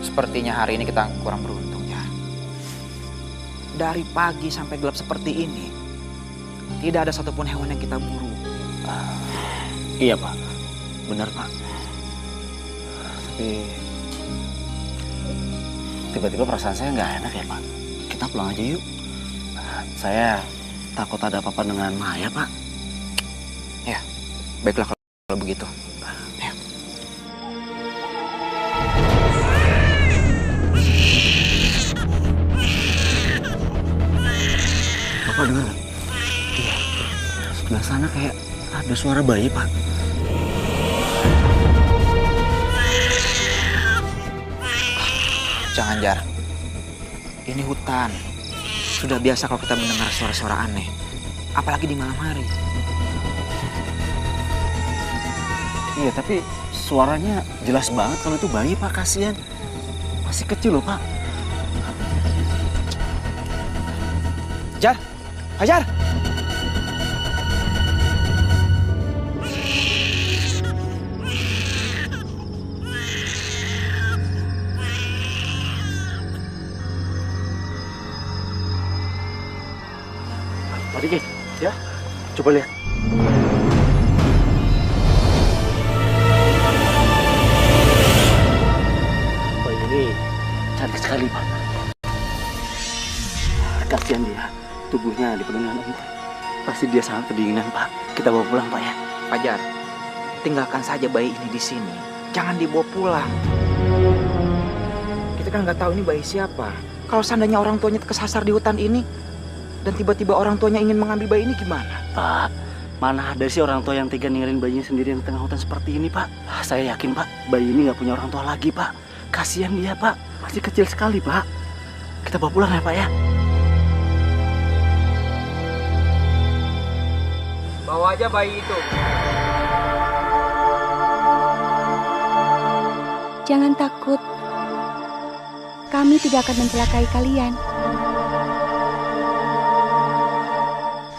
Sepertinya hari ini kita kurang beruntung ya. Dari pagi sampai gelap seperti ini, tidak ada satupun hewan yang kita buru. Iya Pak, benar Pak. Tapi tiba-tiba perasaan saya nggak enak ya Pak. Kita pulang aja yuk. Saya takut ada apa-apa dengan Maya Pak. Ya, baiklah kalau begitu. Ya. Bapak dengar nggak? Iya. Sebelah sana kayak ada suara bayi Pak. Jangan Jar. Ini hutan. Sudah biasa kalau kita mendengar suara-suara aneh. Apalagi di malam hari. Iya, tapi suaranya jelas banget kalau itu bayi Pak, kasihan. Masih kecil loh Pak. Jar, Hajar. Pak Diki, ya, coba lihat. Bayi ini cantik sekali Pak. Kasihan dia, tubuhnya dipenuhi dengan empah. Pasti dia sangat kedinginan Pak. Kita bawa pulang Pak ya. Hajar, tinggalkan saja bayi ini di sini. Jangan dibawa pulang. Kita kan nggak tahu ini bayi siapa. Kalau seandainya orang tuanya kesasar di hutan ini, dan tiba-tiba orang tuanya ingin mengambil bayi ini gimana? Pak, mana ada sih orang tua yang tega ninggalin bayinya sendirian di tengah hutan seperti ini Pak? Saya yakin Pak, bayi ini nggak punya orang tua lagi Pak. Kasihan dia Pak, masih kecil sekali Pak. Kita bawa pulang ya Pak ya. Bawa aja bayi itu. Jangan takut. Kami tidak akan mencelakai kalian.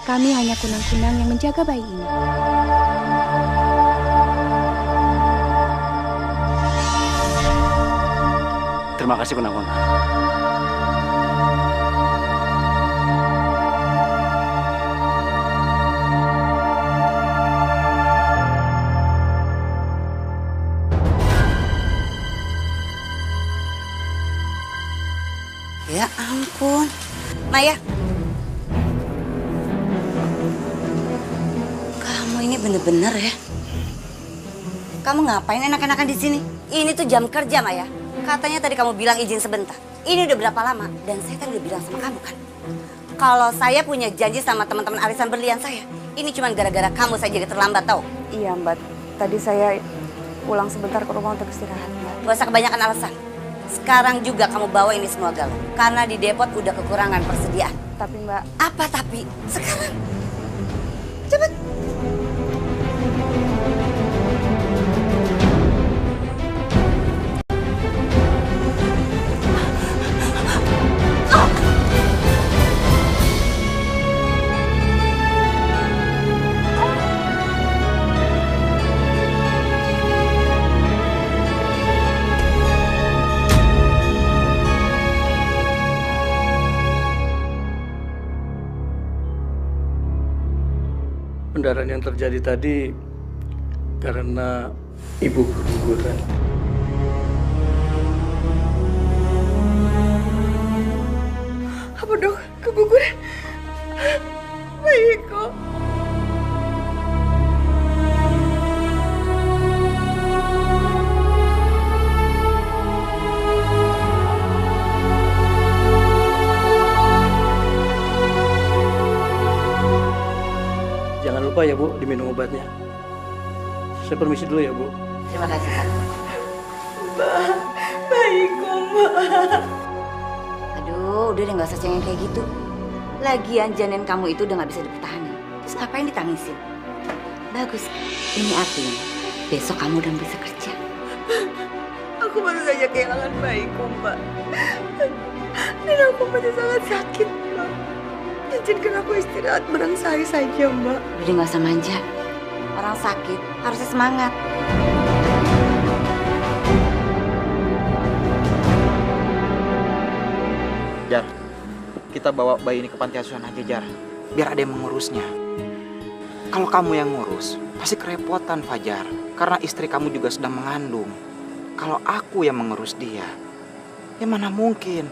Kami hanya kunang-kunang yang menjaga bayi ini. Terima kasih kunang-kunang. Ya ampun, Maya. Kamu ini bener-bener ya. Kamu ngapain enak-enakan di sini? Ini tuh jam kerja, Maya. Katanya tadi kamu bilang izin sebentar. Ini udah berapa lama? Dan saya kan udah bilang sama kamu kan. Kalau saya punya janji sama teman-teman arisan berlian saya. Ini cuma gara-gara kamu saya jadi terlambat tau. Iya Mbak, tadi saya pulang sebentar ke rumah untuk istirahat Mbak. Gak usah kebanyakan alasan. Sekarang juga kamu bawa ini semua galon. Karena di depot udah kekurangan persediaan. Tapi Mbak... Apa tapi? Sekarang. Cepet. Pendarahan yang terjadi tadi karena ibu keguguran. Apa dok? Keguguran? Bayiku. Jangan lupa ya Bu, diminum obatnya. Saya permisi dulu ya Bu. Terima kasih, Kak. Mbak, bayiku Mbak. Aduh, udah deh gak usah cengeng kayak gitu. Lagian janin kamu itu udah gak bisa dipertahankan. Terus ngapain ditangisin? Bagus, ini artinya besok kamu udah bisa kerja. Aku baru saja kehilangan bayiku Mbak. Dan aku masih sangat sakit Mbak. Izinkan aku istirahat berangsai saja Mbak. Udah gak usah manja. Orang sakit harusnya semangat. Jar, kita bawa bayi ini ke panti asuhan aja, Jar. Biar ada yang mengurusnya. Kalau kamu yang ngurus, pasti kerepotan, Fajar. Karena istri kamu juga sedang mengandung. Kalau aku yang mengurus dia, ya mana mungkin.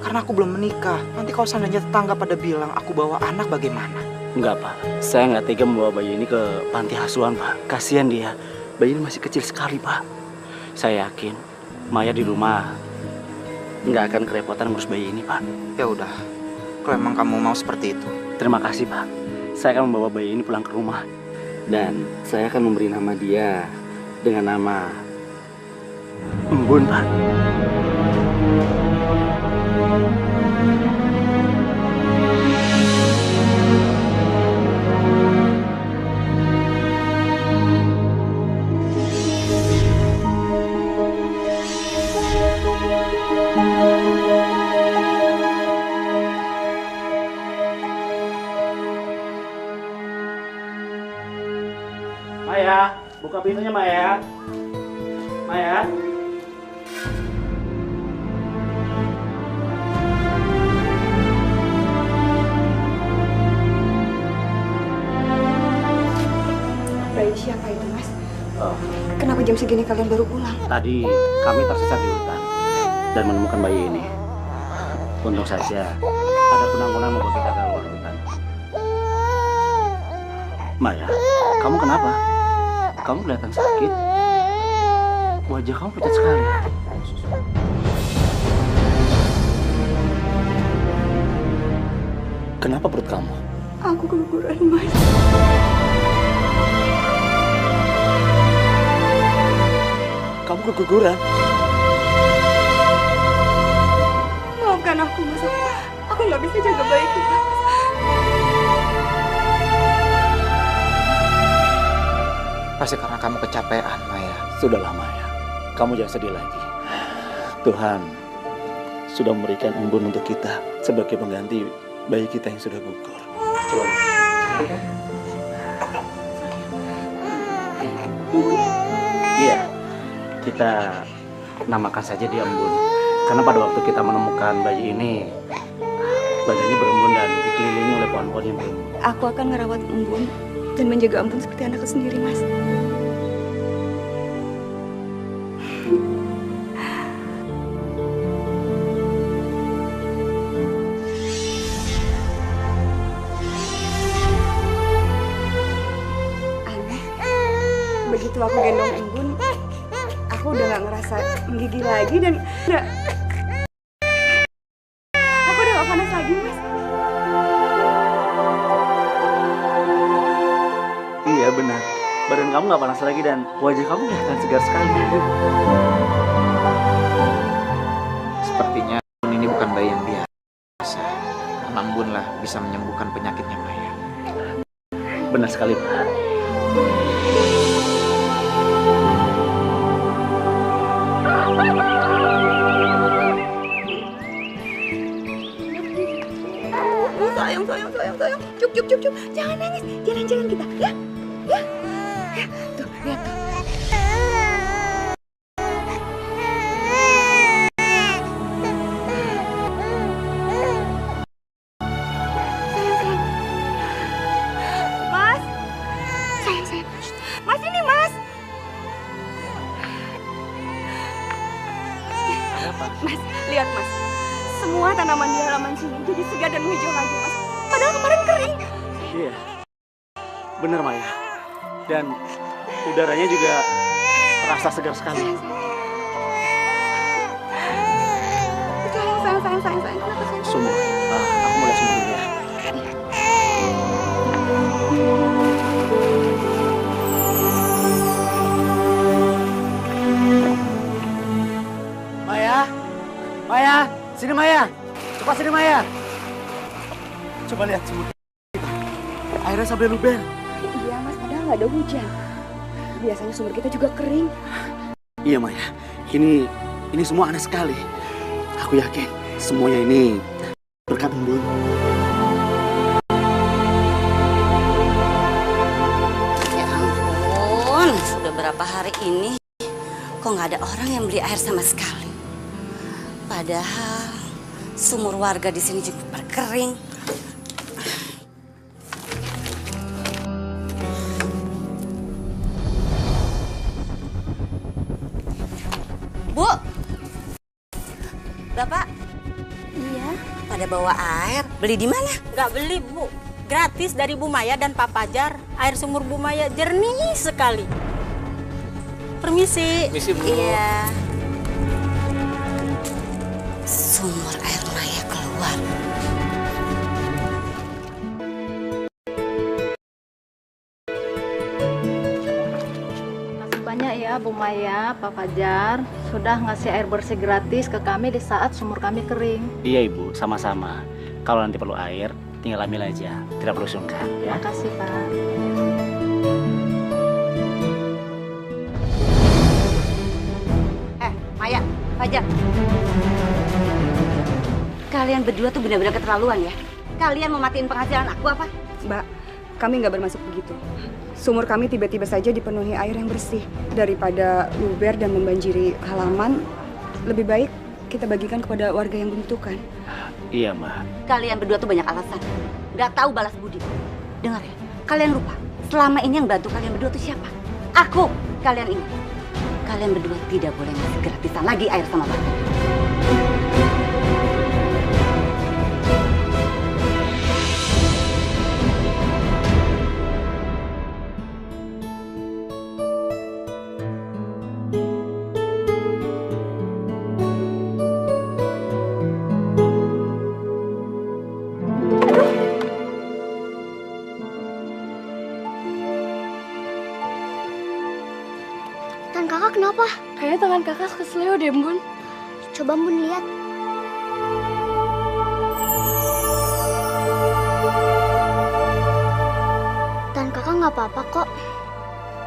Karena aku belum menikah. Nanti kalau seandainya tetangga pada bilang aku bawa anak, bagaimana? Enggak, Pak. Saya nggak tega membawa bayi ini ke panti asuhan, Pak. Kasihan dia. Bayi ini masih kecil sekali, Pak. Saya yakin Maya di rumah nggak akan kerepotan ngurus bayi ini, Pak. Ya udah, kalau emang kamu mau seperti itu. Terima kasih, Pak. Saya akan membawa bayi ini pulang ke rumah. Dan saya akan memberi nama dia dengan nama Embun, Pak. Maya, buka pintunya, Maya. Maya. Bayi siapa itu, Mas? Oh, Kenapa jam segini kalian baru pulang? tadi kami tersesat di hutan dan menemukan bayi ini. Untung saja ada kunang-kunang membawa kita ke luar hutan. Maya, kamu kenapa? Kamu kelihatan sakit. Wajah kamu pucat sekali. Kenapa perut kamu? Aku keguguran, Mas. Kamu keguguran? Maafkan aku, Mas. Aku nggak bisa jaga bayi kita, Mas. Pasti karena kamu kecapean, Maya. Sudahlah, Maya. Kamu jangan sedih lagi. Tuhan sudah memberikan embun untuk kita sebagai pengganti bayi kita yang sudah gugur. Coba. Iya, kita namakan saja dia Embun. Karena pada waktu kita menemukan bayi ini, badannya berembun dan dikelilingi oleh pohon-pohon yang berembun. Aku akan ngerawat Embun dan menjaga Embun seperti anakku sendiri, Mas. Aneh, begitu aku gendong Embun, aku udah gak ngerasa menggigil lagi dan aku udah gak panas lagi, Mas. Iya benar, badan kamu nggak panas lagi dan wajah kamu kelihatan segar sekali. Sepertinya Embun ini bukan bayi yang biasa. Karena Embun lah bisa menyembuhkan penyakitnya Maya. Benar sekali, Pak. Sayang. Cuk. Jangan nangis. Jalan-jalan kita, ya. Ya. Tuh, lihat tuh. Sayang. Mas. Sayang. Mas, ini, Mas. Mas, lihat, Mas. Semua tanaman di halaman sini jadi segar dan hijau lagi, Mas. Padahal kemarin kering. Iya, benar Maya. Dan udaranya juga terasa segar sekali. Sayang. Kenapa, sayang? Sumur, aku mulai sumur dulu ya. Maya, sini Maya. Cepat sini Maya. Coba lihat sumur kita. Airnya sampai luber. Iya, Mas. Padahal nggak ada hujan. Biasanya sumur kita juga kering. Iya Maya, ini semua aneh sekali. Aku yakin semuanya ini berkat Embun. Ya ampun, sudah berapa hari ini kok nggak ada orang yang beli air sama sekali. Padahal Sumur warga di sini juga berkering. Bu, Bapak, Iya. pada bawa air. Beli di mana? Nggak beli, Bu. Gratis dari Bu Maya dan Pak Pajar. Air sumur Bu Maya jernih sekali. Permisi. Iya. Sumur air Maya keluar. Makasih banyak ya Bu Maya, Pak Fajar sudah ngasih air bersih gratis ke kami di saat sumur kami kering. Iya Ibu, sama-sama. Kalau nanti perlu air, tinggal ambil aja. Tidak perlu sungkan ya. Makasih Pak. Maya, Fajar. Kalian berdua tuh benar-benar keterlaluan ya. Kalian mau matiin penghasilan aku apa? Mbak, kami nggak bermaksud begitu. Sumur kami tiba-tiba saja dipenuhi air yang bersih. Daripada luber dan membanjiri halaman, lebih baik kita bagikan kepada warga yang membutuhkan. Iya Mbak. Kalian berdua tuh banyak alasan. Nggak tahu balas budi. Dengar ya, kalian lupa. Selama ini yang bantu kalian berdua tuh siapa? Aku. Kalian ingat. Kalian berdua tidak boleh ngasih gratisan lagi air sama Bapak. Tangan kakak kenapa? Kayaknya tangan kakak kesleo deh Bun. Coba Bun lihat. Tangan kakak nggak apa-apa kok.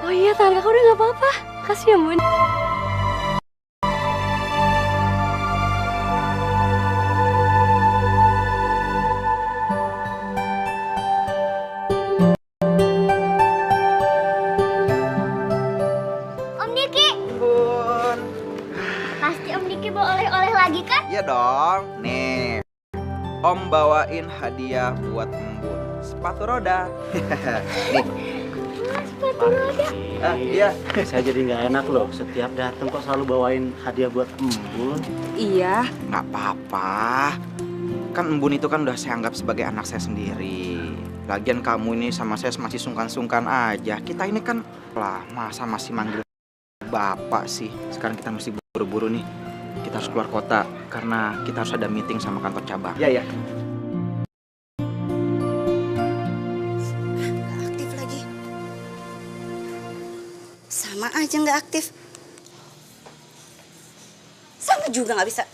Oh iya, tangan kakak udah nggak apa-apa. Kasih ya Bun. Om Diki, Bun. pasti Om Diki bawa oleh-oleh lagi kan? Iya dong. Nih. Om bawain hadiah buat Embun. Sepatu roda. Nih. Sepatu roda. Ah, iya. Saya jadi nggak enak loh. Setiap datang kok selalu bawain hadiah buat Embun. Iya, Nggak apa-apa. Kan Embun itu kan udah saya anggap sebagai anak saya sendiri. Lagian kamu ini sama saya masih sungkan-sungkan aja. Kita ini kan lah, masa masih manggil bapak sih. Sekarang kita mesti buru-buru nih. Kita harus keluar kota karena kita harus ada meeting sama kantor cabang. Iya, iya. Nggak aktif lagi. Sama aja nggak aktif. Sama juga nggak bisa.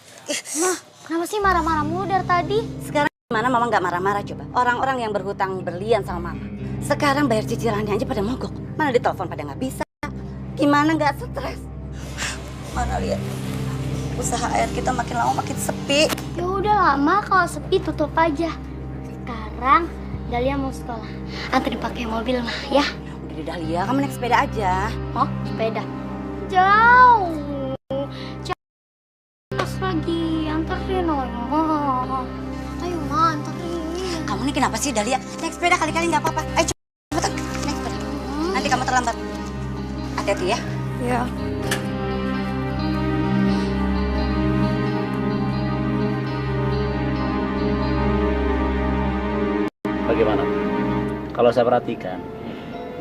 Mah, kenapa sih marah-marah mulu dari tadi? Sekarang mana mama nggak marah-marah coba? Orang-orang yang berhutang berlian sama mama. Sekarang bayar cicilannya aja pada mogok. Mana ditelepon pada nggak bisa. Gimana nggak stres? Mana lihat. Usaha air kita makin lama makin sepi. Ya udah lama kalau sepi tutup aja. Sekarang Dahlia mau sekolah. Anterin pakai mobil mah ya. Udah Dahlia, kamu naik sepeda aja. Oh, sepeda. Jauh. Pas lagi anterin oh. Ayo Ma, anterin. Kamu nih kenapa sih Dahlia? Naik sepeda kali-kali nggak apa-apa. Ayo cepetan naik sepeda. Nanti kamu terlambat. Hati-hati ya. ya. Bagaimana? Kalau saya perhatikan,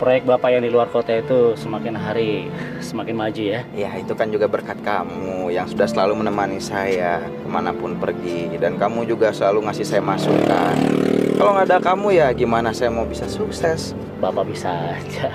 proyek Bapak yang di luar kota itu semakin hari semakin maju ya. Ya, itu kan juga berkat kamu yang sudah selalu menemani saya kemanapun pergi. Dan kamu juga selalu ngasih saya masukan. Kalau nggak ada kamu ya gimana saya mau bisa sukses? Bapak bisa aja.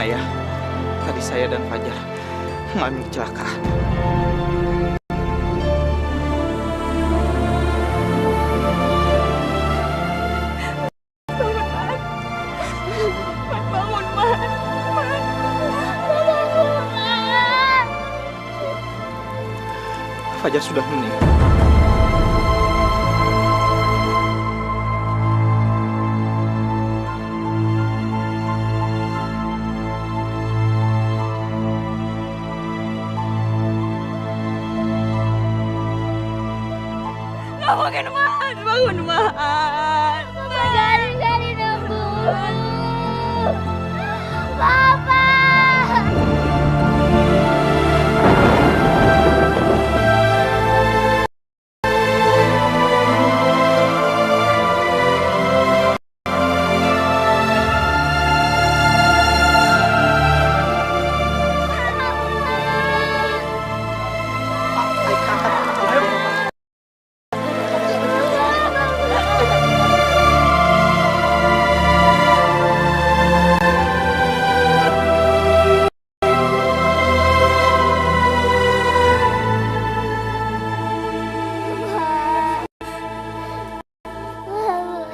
Maya, tadi saya dan Fajar mengalami kecelakaan. Fajar sudah meninggal. Bangun, Man. Bangun, Man. Papa dari nembus. Papa.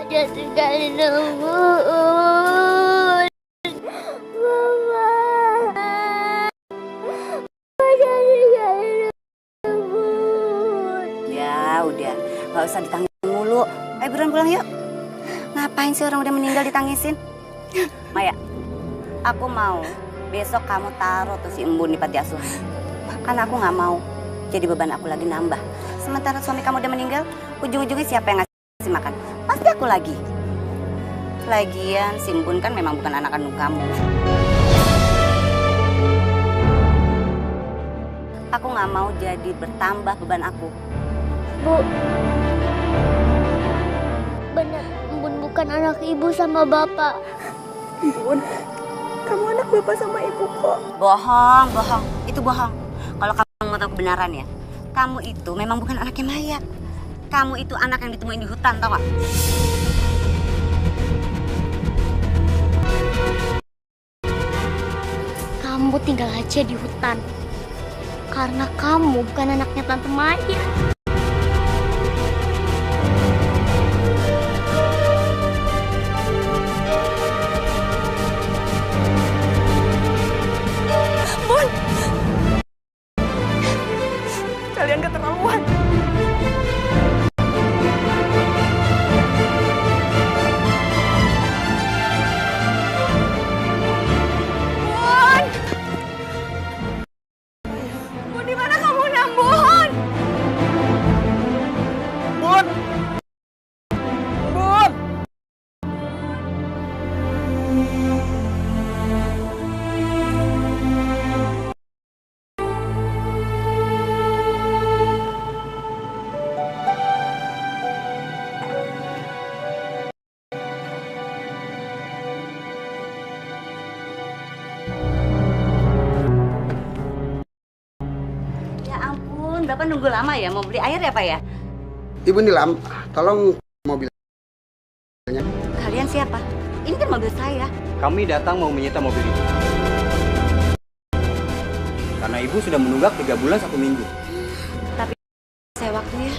Jangan tinggalin nembus. Mama. Jangan tinggalin nembus. Ya udah, nggak usah ditangisin mulu. Ayo buruan pulang yuk. Ngapain sih orang udah meninggal ditangisin? Maya, aku mau besok kamu taruh tuh si embun di panti asuhan. Karena aku nggak mau jadi beban aku lagi nambah. Sementara suami kamu udah meninggal, ujung-ujungnya siapa yang ngasih makan? Pasti aku lagi. Lagian si embun kan memang bukan anak kandung kamu. Aku nggak mau jadi bertambah beban aku. Bu, benar, Bun bukan anak ibu sama bapak. Bun, kamu anak bapak sama ibu kok. Bohong, bohong. Itu bohong. Kalau kamu mau tahu kebenaran ya, kamu itu memang bukan anaknya Maya. Kamu itu anak yang ditemuin di hutan, tau gak? Kamu tinggal aja di hutan. Karena kamu bukan anaknya Tante Maya. Bun! Kalian keterlaluan. Bun, di mana kamu, Bun? Bun! Bun! Ya ampun, Bapak nunggu lama ya? Mau beli air ya, Pak ya? Ibu Nilam, tolong mobil. Kalian siapa? Ini kan mobil saya. Kami datang mau menyita mobil ibu. Karena ibu sudah menunggak 3 bulan 1 minggu. Tapi saya waktunya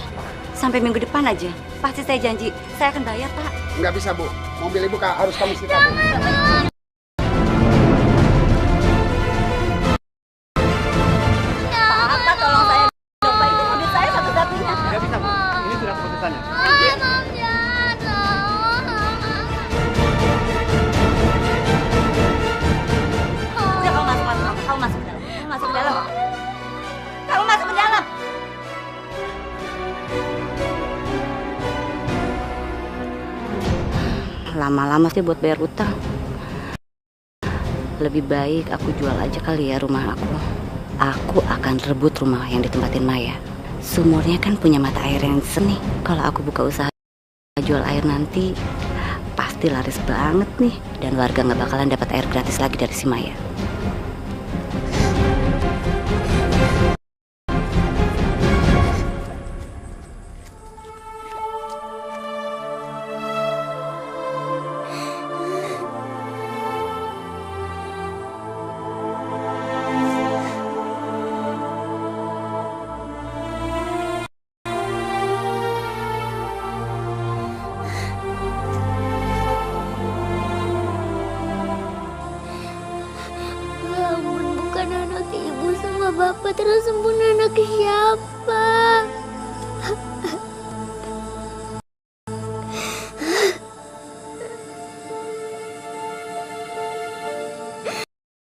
sampai minggu depan aja. Pasti saya janji, saya akan bayar, Pak. Nggak bisa, Bu. Mobil Ibu harus kami sita, Bu. Pak, tolong saya. Coba itu mobil saya satu-satunya. Tidak bisa, Bu. Ini sudah keputusannya. Udah, kamu masuk, kamu masuk ke dalam. Kamu masuk ke dalam. Kamu masuk ke dalam. Lama-lama sih buat bayar utang. Lebih baik aku jual aja kali ya rumah aku. Aku akan rebut rumah yang ditempatin Maya. Sumurnya kan punya mata air yang seni. Kalau aku buka usaha jual air nanti, pasti laris banget nih. Dan warga nggak bakalan dapat air gratis lagi dari si Maya. Patra Sempurna anak siapa?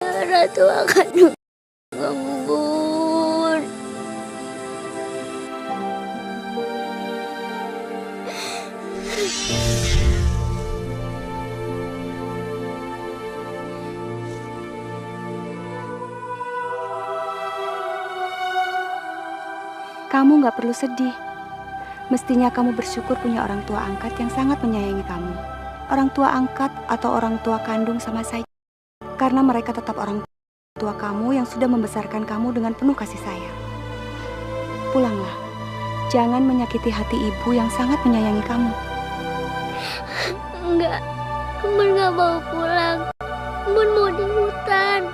Ratu akan nunggu Bun. Kamu nggak perlu sedih. Mestinya kamu bersyukur punya orang tua angkat yang sangat menyayangi kamu. Orang tua angkat atau orang tua kandung sama saja. Karena mereka tetap orang tua kamu yang sudah membesarkan kamu dengan penuh kasih sayang. Pulanglah. Jangan menyakiti hati ibu yang sangat menyayangi kamu. Enggak, Bun nggak mau pulang. Bun mau di hutan.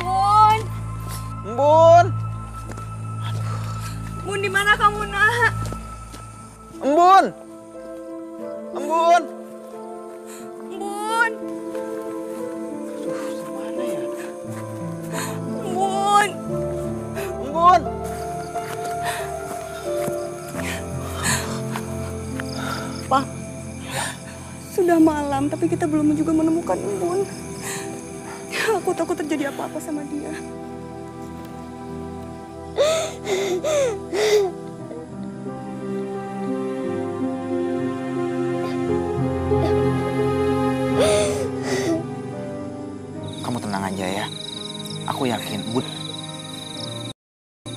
Bun, Embun, Bun di mana kamu nak? Embun, Embun. Bun, Mana ya? Bun. Embun. Pak, sudah malam tapi kita belum juga menemukan Bun. Aku takut terjadi apa-apa sama dia. Kamu tenang aja ya. Aku yakin, Bun.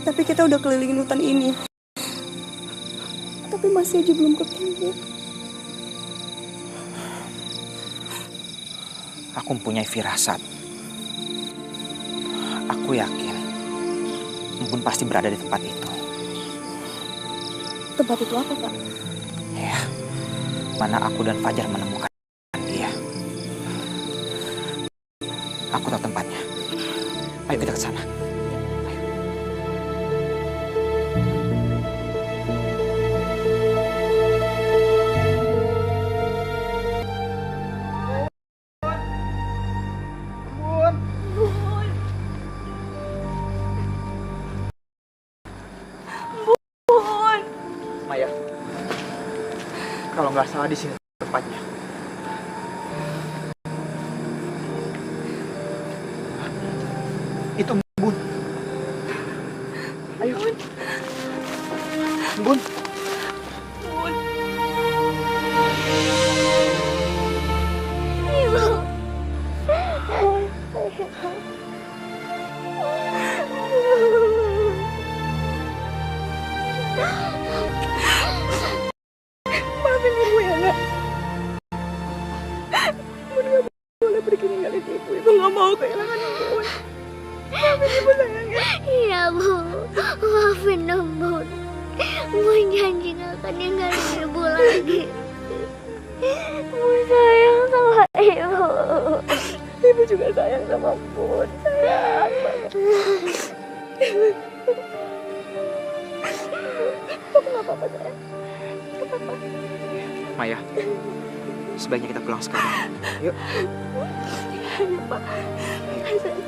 Tapi kita udah kelilingin hutan ini. Tapi masih aja belum ketemu. Aku mempunyai firasat. Aku yakin Embun pasti berada di tempat itu. Tempat itu apa, Pak? Ya, mana aku dan Fajar menemukan dia. Aku tahu tempatnya. Ayo kita ke sana. Maya, kalau nggak salah di sini tempatnya. Itu Bun. Ayo, Bun. Maafin ibu ya, nak. Bun nggak boleh pergi ninggalin ibu. Ibu nggak mau kehilangan ibu. Maafin ibu sayang ya. Iya, Bu. Maafin dong, Bun. Bun janji gak akan ninggalin ibu lagi. Bun sayang sama ibu. Ibu juga sayang sama Bun. Sayang banget. Aku nggak apa-apa, sayang. Nggak apa-apa. Maya, sebaiknya kita pulang sekarang. Yuk. Ayo, Pak. Ayo, sayang.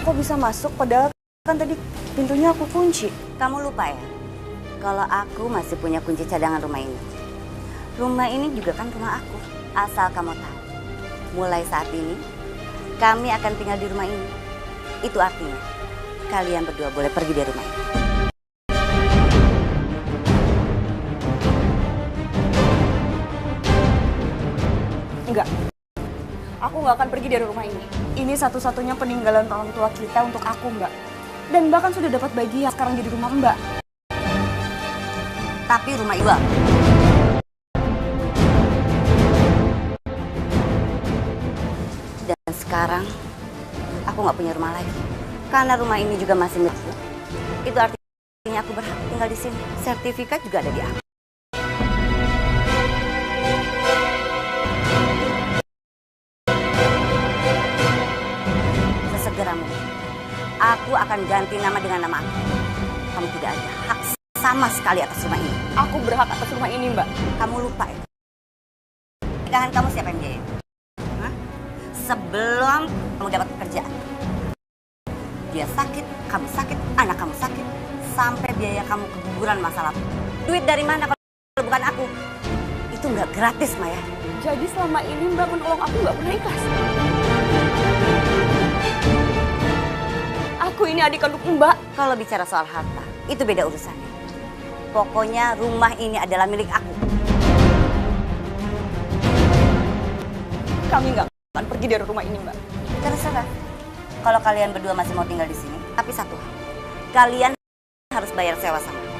Kok bisa masuk padahal kan tadi pintunya aku kunci. Kamu lupa ya? Kalau aku masih punya kunci cadangan rumah ini. Rumah ini juga kan rumah aku. Asal kamu tahu, mulai saat ini kami akan tinggal di rumah ini. Itu artinya kalian berdua boleh pergi dari rumah ini. Enggak. Aku nggak akan pergi dari rumah ini. Ini satu-satunya peninggalan orang tua kita untuk aku, Mbak. Dan bahkan sudah dapat bagi yang sekarang jadi rumah Mbak. tapi rumah ibu. Dan sekarang aku nggak punya rumah lagi. Karena rumah ini juga masih milikku. Itu artinya aku berhak tinggal di sini. Sertifikat juga ada di aku. Sesegera mungkin, aku akan ganti nama dengan nama aku. Kamu tidak ada hak sama sekali atas rumah ini. Aku berhak atas rumah ini, Mbak. Kamu lupa ya? Pernikahan kamu siapa yang biayain? Hah? Sebelum kamu dapat pekerjaan. Dia sakit, kamu sakit, anak kamu sakit. Sampai biaya kamu keguguran masa lalu. Duit dari mana kalau bukan aku? Itu nggak gratis, Maya. Jadi selama ini Mbak menolong aku nggak pernah ikhlas. Aku ini adik kandung Mbak. Kalau bicara soal harta, itu beda urusannya. Pokoknya rumah ini adalah milik aku. Kami nggak akan pergi dari rumah ini, Mbak. Terserah. Kalau kalian berdua masih mau tinggal di sini, tapi satu hal, kalian harus bayar sewa sama aku.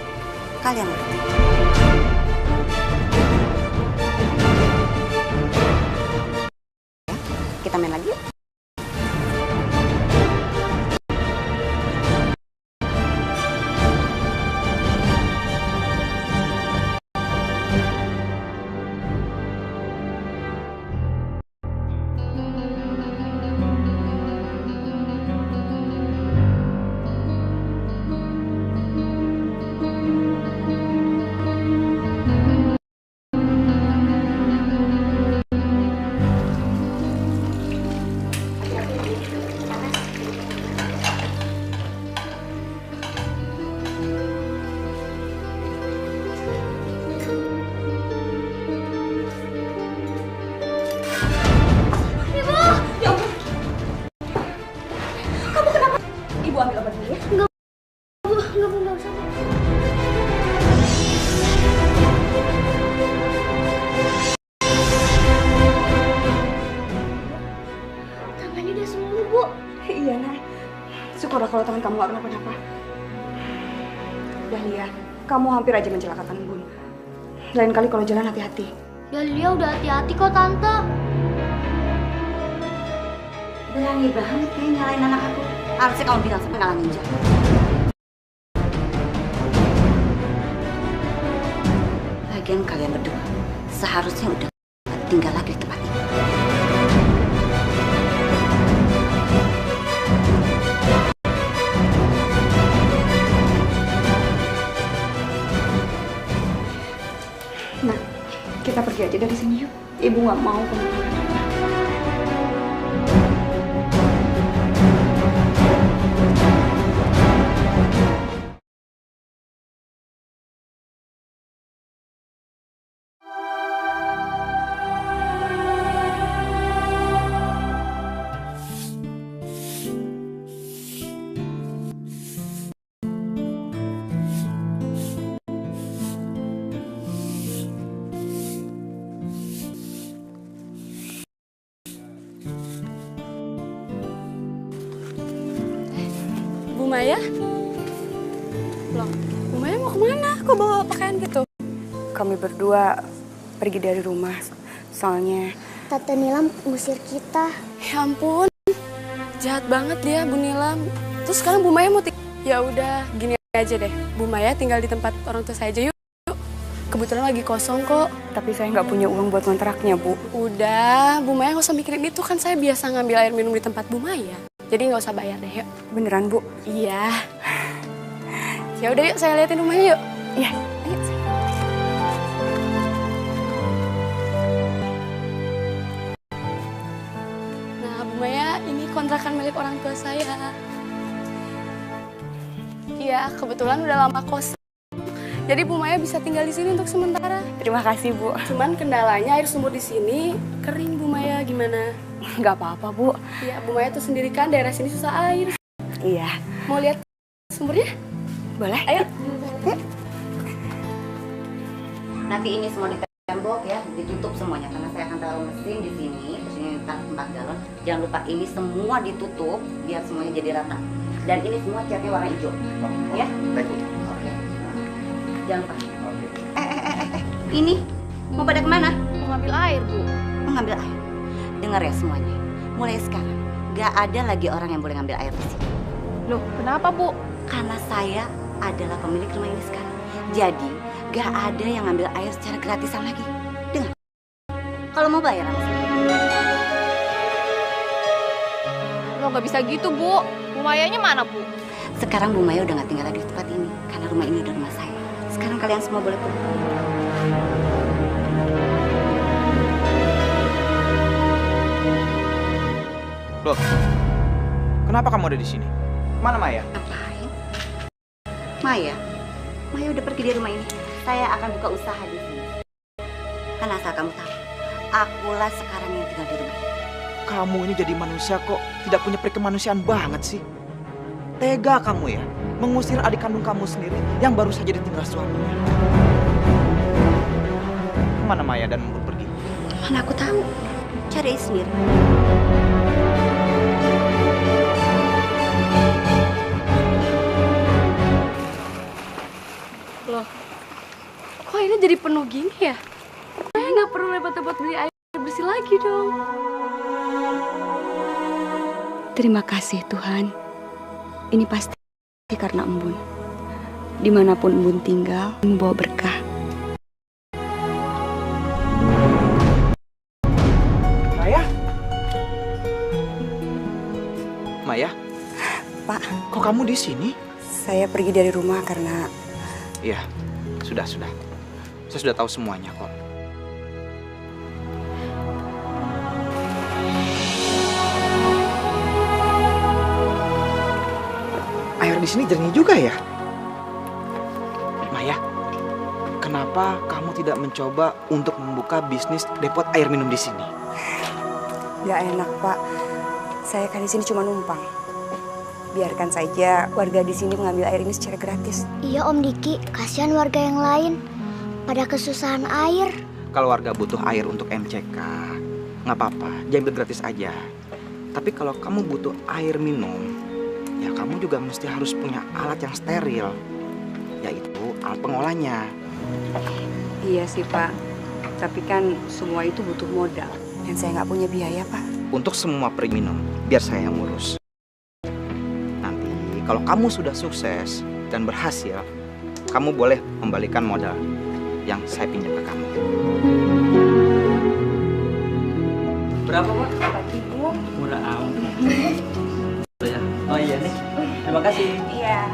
Kalian mengerti? Kita main lagi yuk. Ibu ambil obat dulu ya. Enggak usah. Tangannya udah sembuh, Bu. Iya, Nak. Syukurlah kalau tangan kamu nggak kenapa-napa. Dahlia, kamu hampir aja mencelakakan Bun. Lain kali kalau jalan hati-hati. Dahlia udah hati-hati kok, Tante. Berani banget kayak nyalain anak aku. Harusnya kamu bilang sama ngalah ninja. Lagian kalian berdua seharusnya udah gak tinggal lagi di tempat ini. Nah, kita pergi aja dari sini yuk. Ibu nggak mau kamu kenapa-napa. Bu Maya? Loh, Bu Maya mau kemana? Kok bawa pakaian gitu? Kami berdua pergi dari rumah. Soalnya Tante Nilam ngusir kita. Ya ampun, jahat banget dia Bu Nilam. Terus sekarang Bu Maya mau ya udah gini aja deh. Bu Maya tinggal di tempat orang tua saya aja yuk. Kebetulan lagi kosong kok. tapi saya nggak punya uang buat kontraknya, Bu. Udah, Bu Maya nggak usah mikirin itu, kan saya biasa ngambil air minum di tempat Bu Maya. Jadi nggak usah bayar deh, yuk. Beneran, Bu? Iya. Ya udah yuk, saya liatin rumahnya yuk. Iya. Ayo. Nah, Bu Maya, ini kontrakan milik orang tua saya. Iya, kebetulan udah lama kosong. Jadi Bu Maya bisa tinggal di sini untuk sementara. Terima kasih, Bu. Cuman kendalanya air sumur di sini kering, Bu Maya. Gimana? Nggak apa-apa, Bu. Iya, Bu Maya tuh sendiri kan daerah sini susah air. Iya. Mau lihat sumurnya? Boleh? Ayo. Nanti ini semua di tembok ya, ditutup semuanya karena saya akan taruh mesin di sini, terus ini tempat galon. Jangan lupa ini semua ditutup biar semuanya jadi rata. Dan ini semua catnya warna hijau. Ya? Baik, Bu. Oke. Jangan lupa. Oke. Ini mau pada kemana? Mau ngambil air, Bu. Mengambil air. Dengar ya semuanya. Mulai sekarang gak ada lagi orang yang boleh ngambil air di sini. Loh, kenapa, Bu? Karena saya adalah pemilik rumah ini sekarang. Jadi gak ada yang ngambil air secara gratisan lagi. Dengar. Kalau mau bayar sama saya. Lo nggak bisa gitu, Bu. Bu Mayanya mana, Bu? Sekarang Bu Maya udah gak tinggal lagi di tempat ini. Karena rumah ini udah rumah saya. Sekarang kalian semua boleh pulang. Loh, kenapa kamu ada di sini? Mana Maya? Ngapain? Maya? Maya udah pergi dari rumah ini. Saya akan buka usaha di sini. Kan asal kamu tahu, akulah sekarang yang tinggal di rumah ini. Kamu ini jadi manusia kok tidak punya perkemanusiaan banget sih. Tega kamu ya, mengusir adik kandung kamu sendiri yang baru saja ditinggal suaminya. Kemana Maya dan Mumpun pergi? Mana aku tahu. Cari sendiri. Loh, kok ini jadi penuh gini ya? Saya nggak perlu repot-repot beli air bersih lagi dong. Terima kasih Tuhan. Ini pasti karena Embun. Dimanapun Embun tinggal, membawa berkah. Maya? Maya? Pak, kok kamu di sini? saya pergi dari rumah karena... Iya, sudah. Saya sudah tahu semuanya kok. Air di sini jernih juga ya? Maya, kenapa kamu tidak mencoba untuk membuka bisnis depot air minum di sini? Gak enak, Pak. Saya kan di sini cuma numpang. Biarkan saja warga di sini mengambil air ini secara gratis. Iya Om Diki, kasihan warga yang lain pada kesusahan air. Kalau warga butuh air untuk MCK, nggak apa-apa, diambil gratis aja. Tapi kalau kamu butuh air minum, ya kamu juga mesti harus punya alat yang steril, yaitu alat pengolahnya. Iya sih, Pak. Tapi kan semua itu butuh modal. Dan saya nggak punya biaya, Pak. Untuk semua periuk minum, biar saya yang ngurus. Kalau kamu sudah sukses dan berhasil, kamu boleh membalikan modal yang saya pinjam ke kamu. Berapa, Pak? 4.000. Murah amat. Oh iya nih. Terima kasih. Iya.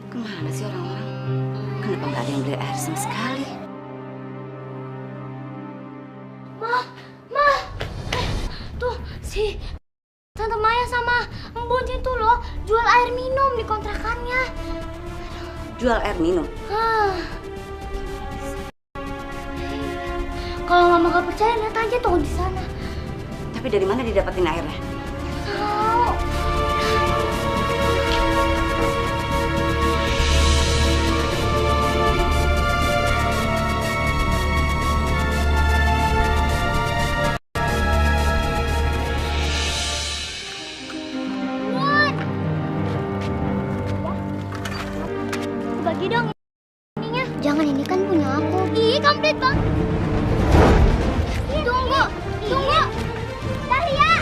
Kemana sih orang-orang? Kenapa nggak ada yang beli air sama sekali? Ma, tuh si Tante Maya sama Embun itu loh jual air minum di kontrakannya. Jual air minum? Kalau Mama gak percaya lihat aja tuh di sana. Tapi dari mana didapetin airnya? Tahu. Bagi dong ininya. Jangan, ini kan punya aku. Ih, komplit bang. Tunggu. Dahlia.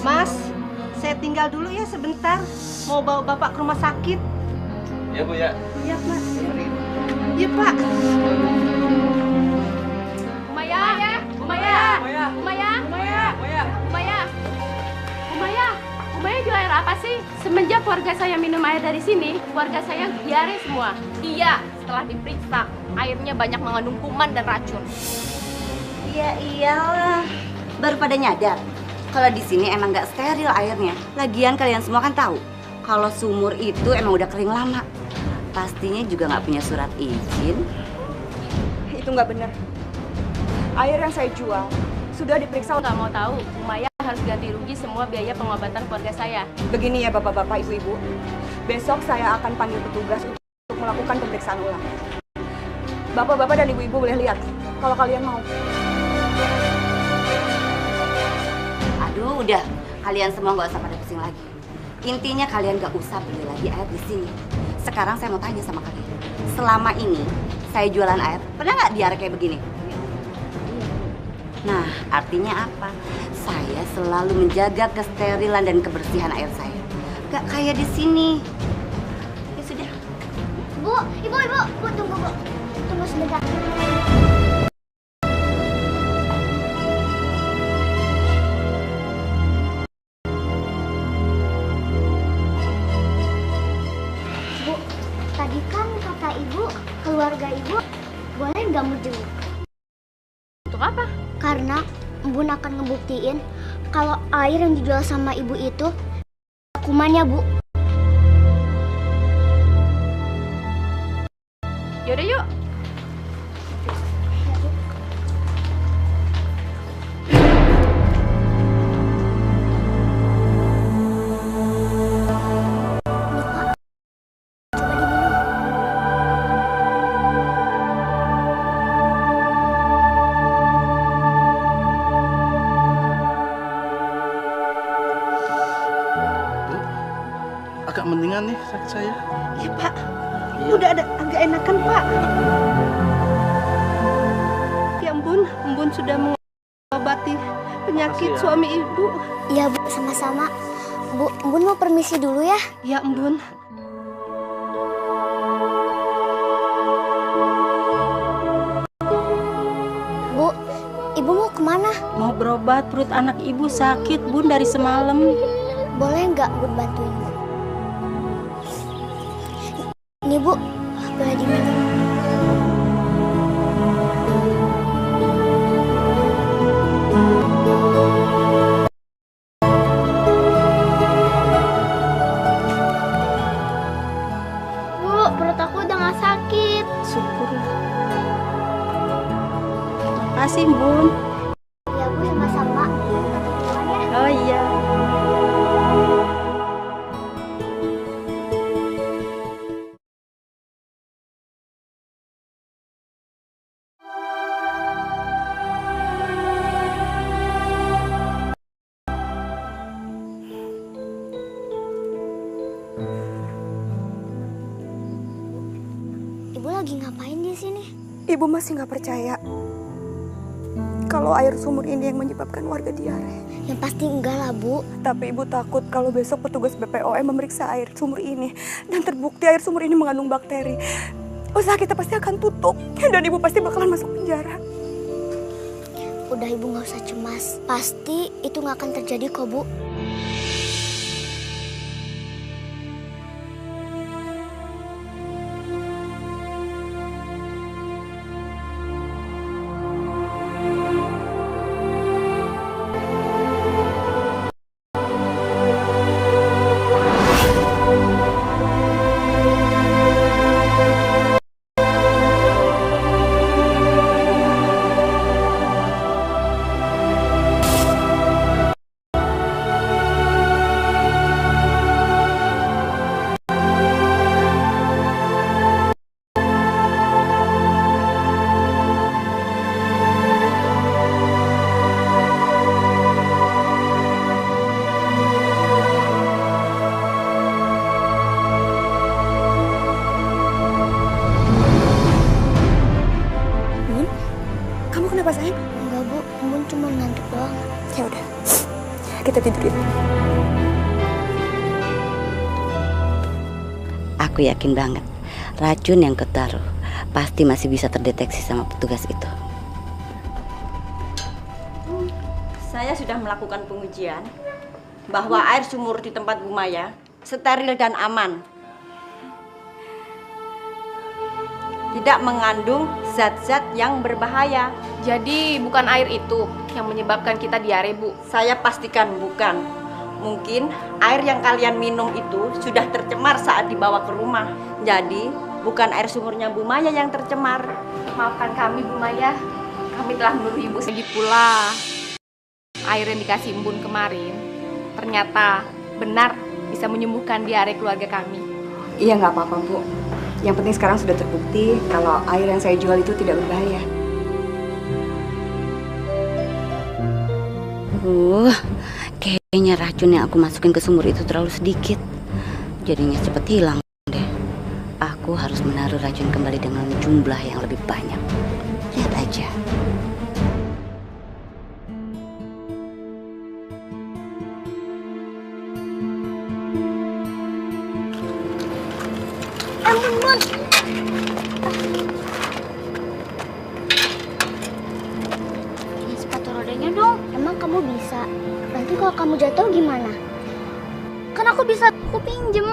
Mas, saya tinggal dulu ya sebentar. Mau bawa Bapak ke rumah sakit. Ya, Bu ya. Iya, Mas. Iya, Pak. Umaya. Umaya jual air apa sih? Semenjak keluarga saya minum air dari sini, keluarga saya diare semua. Iya, setelah diperiksa, airnya banyak mengandung kuman dan racun. Iya iyalah, baru pada nyadar kalau di sini emang nggak steril airnya. Lagian kalian semua kan tahu kalau sumur itu emang udah kering lama. Pastinya juga nggak punya surat izin. Itu nggak benar. Air yang saya jual sudah diperiksa. Nggak mau tahu, Umaya harus ganti rugi semua biaya pengobatan keluarga saya. Begini ya bapak-bapak, ibu-ibu. Besok saya akan panggil petugas untuk melakukan pemeriksaan ulang. Bapak-bapak dan ibu-ibu boleh lihat kalau kalian mau. Aduh, udah. Kalian semua nggak usah pada pusing lagi. Intinya kalian nggak usah beli lagi air di sini. Sekarang saya mau tanya sama kalian. Selama ini saya jualan air, pernah nggak diare kayak begini? Nah, artinya apa? Saya selalu menjaga kesterilan dan kebersihan air saya. Gak kayak di sini. Ya sudah. Bu, ibu, tunggu, Bu. Tunggu sebentar. Bu, tadi kan kata ibu, keluarga ibu boleh nggak mau jenguk? Untuk apa? Karena Bun akan ngebuktiin kalau air yang dijual sama ibu itu kumannya, Bu. Yaudah yuk. Agak mendingan nih sakit saya. Iya, Pak. Udah ada agak enakan, Pak. Ya ampun, Embun sudah mengobati penyakit suami ibu. Iya, Bu, sama-sama. Bu, Bun mau permisi dulu ya. Ya, Embun. Bu, ibu mau kemana? Mau berobat, perut anak ibu sakit, Bun, dari semalam. Boleh nggak Bun bantuin, Bu? Ini, Bu, boleh diminum. Bu, perut aku udah nggak sakit. Syukurlah. Makasih, Bun. Ya, Bu, sama-sama. Oh iya. Ibu lagi ngapain di sini? Ibu masih nggak percaya kalau air sumur ini yang menyebabkan warga diare. Yang pasti enggak lah, Bu. Tapi ibu takut kalau besok petugas BPOM memeriksa air sumur ini dan terbukti air sumur ini mengandung bakteri. Usaha kita pasti akan tutup dan ibu pasti bakalan masuk penjara. Udah, Ibu nggak usah cemas. Pasti itu nggak akan terjadi kok, Bu. Kenapa sayang? Enggak, Bu, Bun cuma ngantuk doang. Ya udah, kita tidurin. Aku yakin banget racun yang ketaruh pasti masih bisa terdeteksi sama petugas itu. Saya sudah melakukan pengujian bahwa air sumur di tempat Bu Maya steril dan aman. Tidak mengandung zat-zat yang berbahaya. Jadi bukan air itu yang menyebabkan kita diare, Bu? Saya pastikan bukan. Mungkin air yang kalian minum itu sudah tercemar saat dibawa ke rumah. Jadi bukan air sumurnya Bu Maya yang tercemar. Maafkan kami, Bu Maya. Kami telah menuduh Ibu. Lagi pula, air yang dikasih Embun kemarin ternyata benar bisa menyembuhkan diare keluarga kami. Iya, nggak apa-apa, Bu. Yang penting sekarang sudah terbukti kalau air yang saya jual itu tidak berbahaya. Kayaknya racun yang aku masukin ke sumur itu terlalu sedikit. Jadinya cepet hilang deh. Aku harus menaruh racun kembali dengan jumlah yang lebih banyak. Lihat aja. Bun. Ini sepatu rodanya dong. Emang kamu bisa? Nanti kalau kamu jatuh gimana? Kan aku bisa, aku pinjem.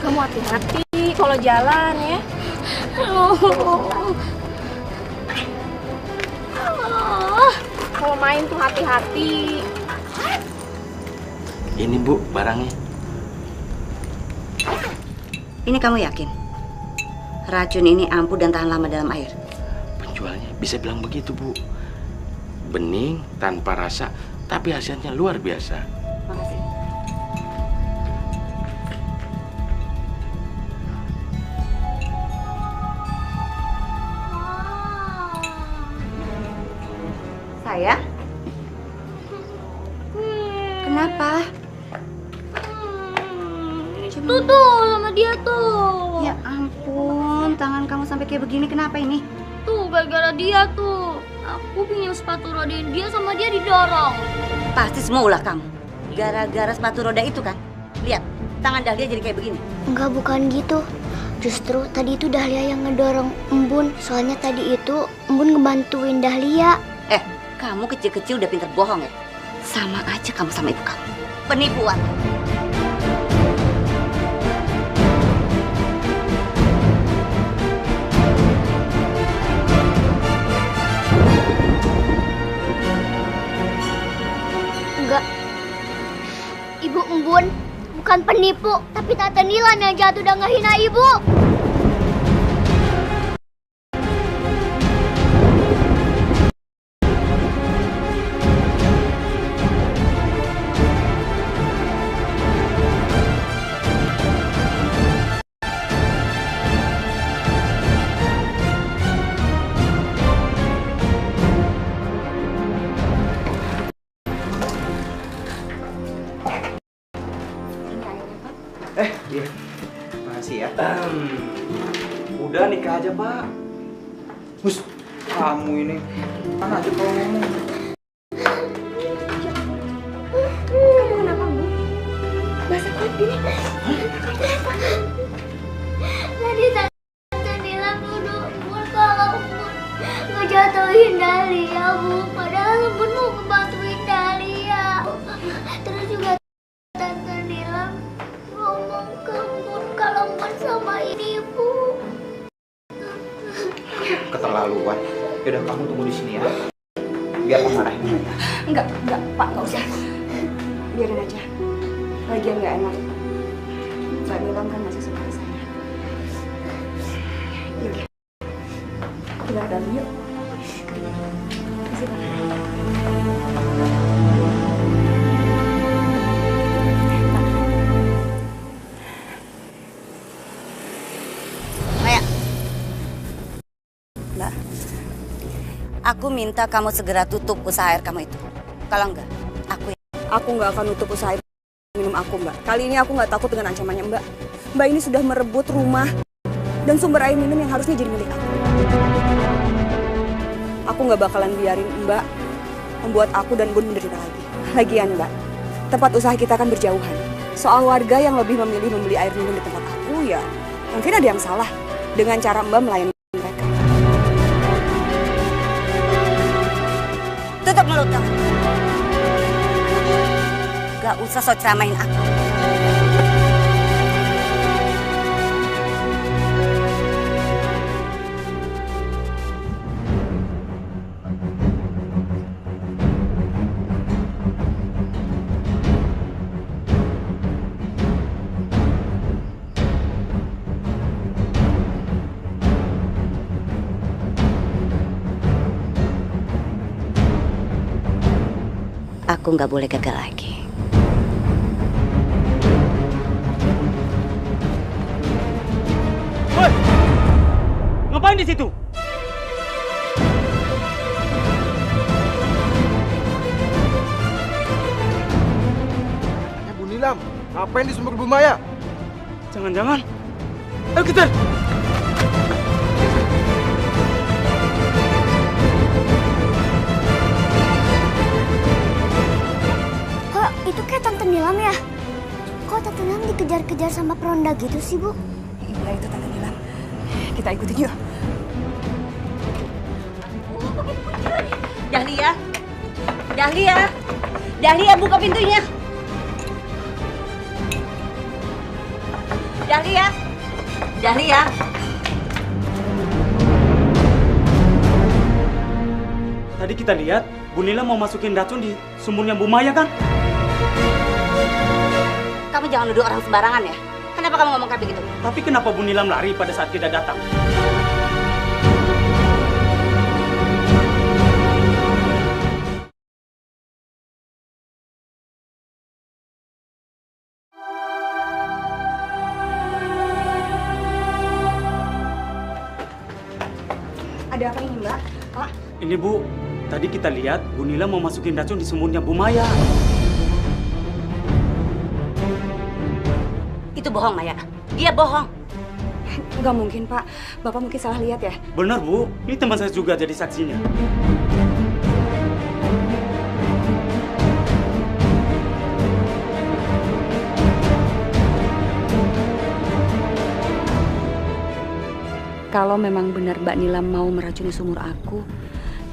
Kamu hati-hati kalau jalan ya. Kalau main tuh hati-hati. Ini Bu, barangnya. Ini kamu yakin? Racun ini ampuh dan tahan lama dalam air? Penjualnya bisa bilang begitu, Bu. Bening, tanpa rasa, tapi hasilnya luar biasa. Makasih. Saya? Kenapa? Tuh tuh sama dia tuh. Ya ampun, tangan kamu sampai kayak begini, kenapa ini? Tuh gara-gara dia tuh. Aku pinjam sepatu roda dia sama dia didorong. Pasti semua ulah kamu. Gara-gara sepatu roda itu kan? Lihat, tangan Dahlia jadi kayak begini. Enggak, bukan gitu. Justru tadi itu Dahlia yang ngedorong Embun. Soalnya tadi itu Embun ngebantuin Dahlia. Kamu kecil-kecil udah pinter bohong ya? Sama aja kamu sama ibu kamu. Penipuan. Enggak. Ibu Embun bukan penipu, tapi Tante Nilam yang jatuh dan ngehina ibu. Iya. Makasih ya. Udah nikah aja, Pak. Hus, kamu ini mana aja kalau ngomong. Kamu kenapa, Bu? Basah kulit gini. Tadi Tante Nilam nuduh Embun kalau Embun ngejatuhin Dahlia, Bu. Padahal Embun mau ngebantuin Dahlia. Terus juga Tante Nilam ngomong ke Embun kalau Embun sama ini, Bu. Keterlaluan. Yaudah, kamu tunggu di sini ya. Biar aku marahin mereka. Enggak, Pak, nggak usah. Biarin aja. Lagian nggak enak. Mbak Nilam kan masih suka ke saya. Yuk, kita dalam yuk. Kasih, Pak. Mbak? Aku minta kamu segera tutup usaha air kamu itu. Kalau enggak, Aku nggak akan nutup usaha air minum aku, Mbak. Kali ini aku nggak takut dengan ancamannya, Mbak. Mbak ini sudah merebut rumah dan sumber air minum yang harusnya jadi milik aku. Aku nggak bakalan biarin Mbak membuat aku dan Bun menderita lagi. Lagian, Mbak, tempat usaha kita akan berjauhan. Soal warga yang lebih memilih membeli air minum di tempat aku, ya mungkin ada yang salah dengan cara Mbak melayani mereka. tutup mulut kamu. Gak usah so ceramain aku. Aku nggak boleh gagal lagi. Woi, ngapain di situ? Bu Nilam, ngapain di sumur Bumaya? Jangan-jangan. Ayo kita. Kok itu kayak Tante Nilam ya? Kok Tante Nilam dikejar-kejar sama peronda gitu sih, Bu? Iya, itu Tante Nilam. Kita ikutin yuk. Dahlia, Dahlia, Dahlia buka pintunya. Dahlia, Dahlia. Tadi kita lihat Bu Nila mau masukin racun di sumurnya Bu Maya kan? Kamu jangan nuduh orang sembarangan ya. Kenapa kamu ngomong kayak begitu? Tapi kenapa Bu Nilam lari pada saat kita datang? Ada apa ini, Mbak? Pak? Ini Bu, tadi kita lihat Bu Nila mau masukin racun di sumurnya Bu Maya. Itu bohong, Maya. Dia bohong. Nggak mungkin, Pak. Bapak mungkin salah lihat ya. Benar Bu, ini teman saya juga jadi saksinya. Kalau memang benar Mbak Nilam mau meracuni sumur aku,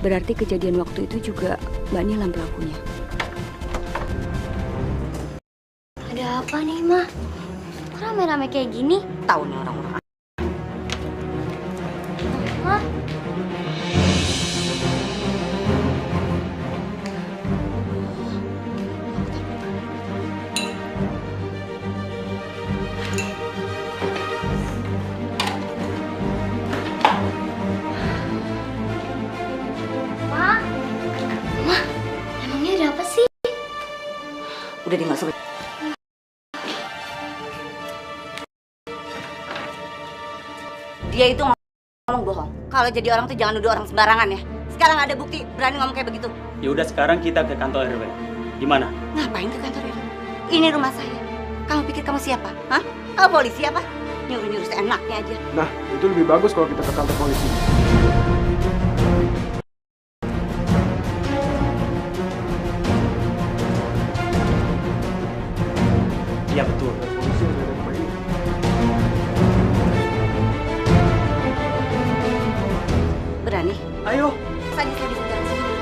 berarti kejadian waktu itu juga Mbak Nilam pelakunya. Ada apa nih, Ma? Kok rame-rame kayak gini? Tahu nih orang-orang. Ma? Ma? Ma, emangnya ada apa sih? Udah di nggak usah. Dia itu ngomong bohong. Kalau jadi orang tuh jangan nuduh orang sembarangan ya. Sekarang ada bukti, berani ngomong kayak begitu. Ya udah sekarang kita ke kantor RW. Gimana? Ngapain ke kantor itu? Ini rumah saya. Kamu pikir kamu siapa? Hah? Kamu polisi apa? Nyuruh-nyuruh seenaknya aja. Nah, itu lebih bagus kalau kita ke kantor polisi. Iya betul. Polisi yang ada di rumah ini. Berani? Ayo. Saja saya bisa jalan sendiri.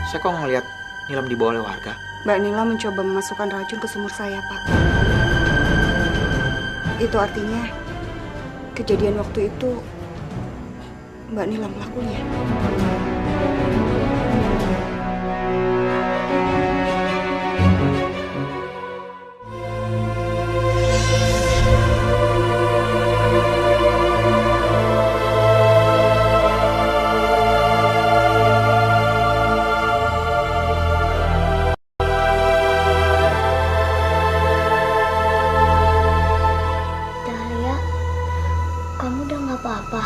Saya kok ngeliat Nilam dibawa oleh warga. Mbak Nila mencoba memasukkan racun ke sumur saya, Pak. Itu artinya kejadian waktu itu Mbak Nila pelakunya. Dahlia, kamu udah nggak apa-apa.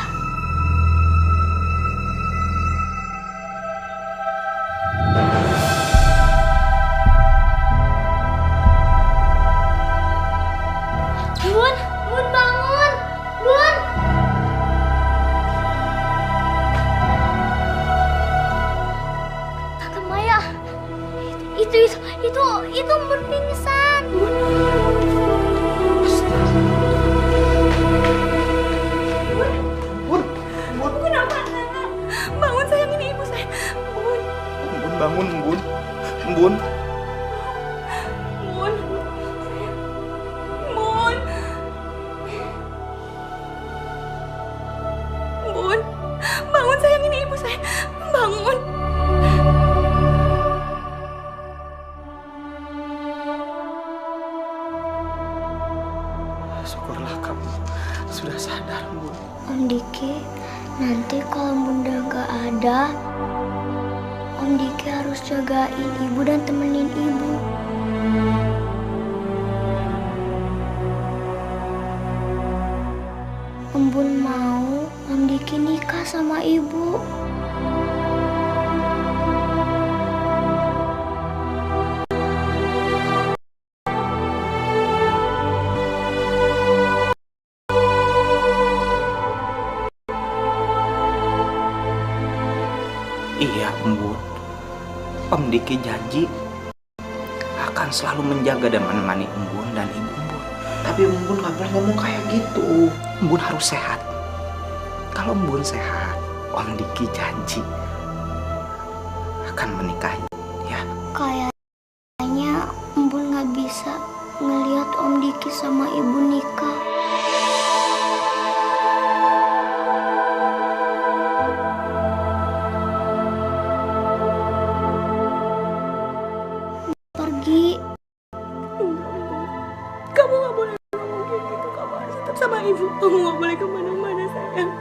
Bun, Bun bangun, Bun. Tante Maya, itu Bun pingsan. Bun, Bun, kenapa? Bangun sayang, ini ibu saya. Bun, Bun bangun, Bun. Bun. Bun. Bun. Bun. Bangun sayang, ini ibu saya. Bangun. Syukurlah kamu sudah sadar, Bun. Om Diki, nanti kalau Bunda nggak ada, Om Diki harus jagain ibu dan temenin ibu. Om Bun mau Om Diki nikah sama ibu. Iya, Bun. Om Diki janji akan selalu menjaga dan menemani Embun dan Ibu Embun. Tapi Embun nggak boleh ngomong kayak gitu. Embun harus sehat. Kalau Embun sehat, Om Diki janji akan menikahi, ya. Kayaknya Om Bun nggak bisa ngelihat Om Diki sama ibu nikah. Pergi. Kamu nggak boleh ngomong kayak gitu. Kamu harus tetap sama ibu. Kamu nggak boleh kemana-mana sayang.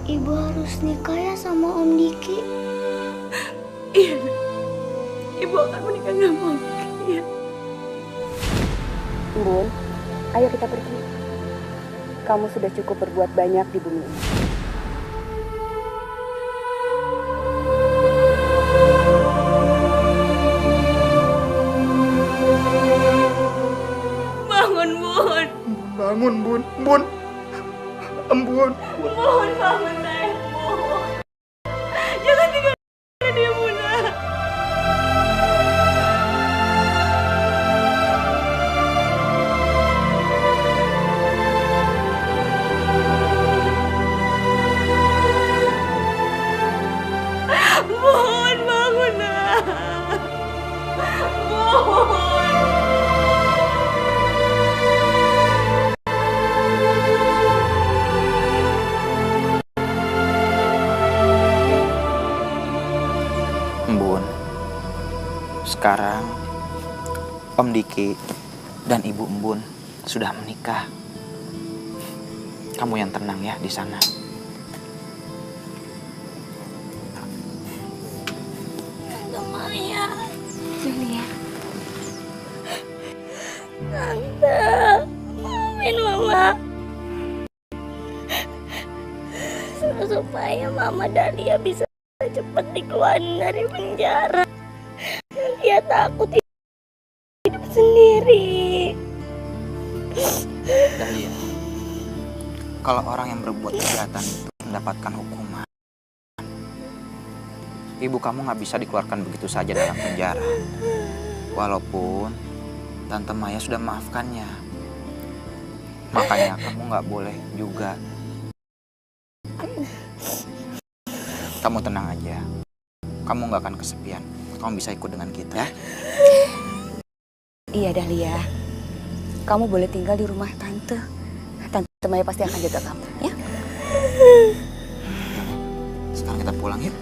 Ibu harus nikah ya sama Om Diki. Iya, ibu akan menikah sama Om Diki. Iya. Bun, ayo kita pergi. Kamu sudah cukup berbuat banyak di bumi ini. Bangun, Bun. Bangun, Bun. Bun. Embun. Bun, bangun sayang. Bun. Jangan tinggalin dia, Bunda. Bun, bangun nak. Bun. Embun. Sekarang Om Diki dan Ibu Embun sudah menikah. Kamu yang tenang ya di sana. Tante Maya. Julia. Tante, maafin Mama. Supaya Mama Dahlia bisa cepat dikeluarin dari penjara. Dia takut hidup sendiri. Dahlia, kalau orang yang berbuat kejahatan itu mendapatkan hukuman, ibu kamu nggak bisa dikeluarkan begitu saja dalam penjara. Walaupun Tante Maya sudah memaafkannya. Makanya kamu nggak boleh juga. Kamu tenang aja. Kamu nggak akan kesepian. Kamu bisa ikut dengan kita. Iya Dahlia, kamu boleh tinggal di rumah Tante. Tante Maya pasti akan jaga kamu, ya? Sekarang kita pulang yuk.